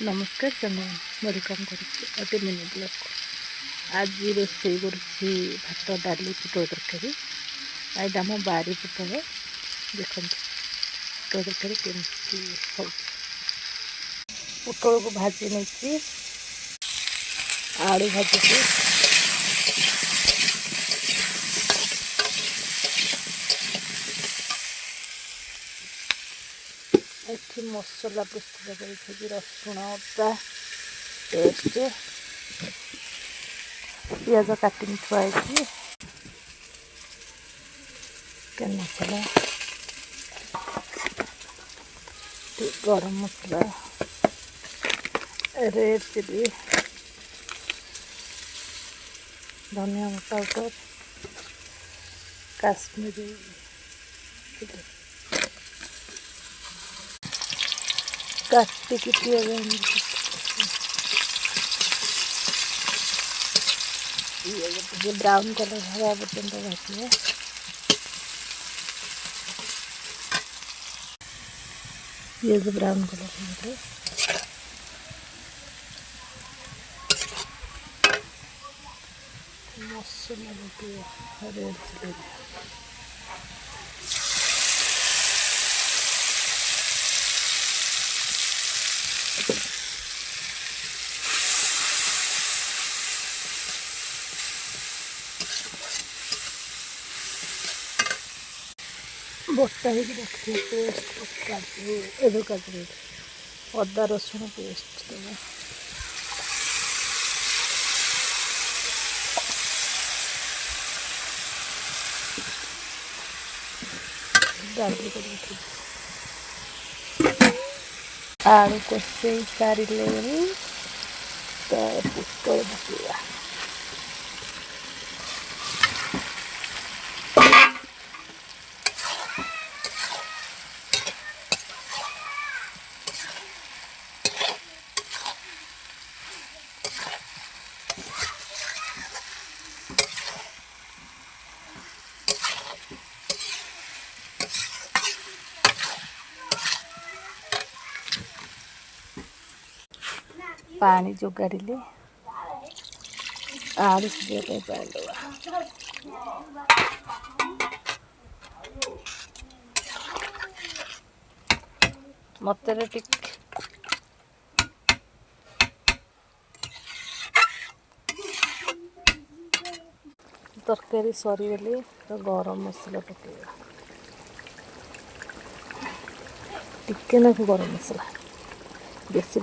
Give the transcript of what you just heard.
नमस्कार चंदन वेलकम करते mini blog को। आज रोषे कर भात डाली पुटल तरकारी आज आम बारी पुटल देख पुटल तरकारी केमती हो पुटल को भाजी नहीं आलू भाजी एठी मसला प्रस्तुत कर रसुण अदा पेस्ट पियाज cutting थुआई chicken masala garam masala red chilli धनिया पाउडर काश्मीरी चिली काटिकी ब्राउन कलर हवा पर्यंत भाजिए। पियाज brown colour masala red chilli बटा ही रखिए पेस्ट काजू काजू अदा रसुण पेस्ट देव डाली आलू कषे सारे पुटल पकड़ा पानी जोगाड़े आलू सीझे पानी दवा मत तरकारी सरीगले तो गरम मसला पकेगा टिके ना गरम मसला बेसी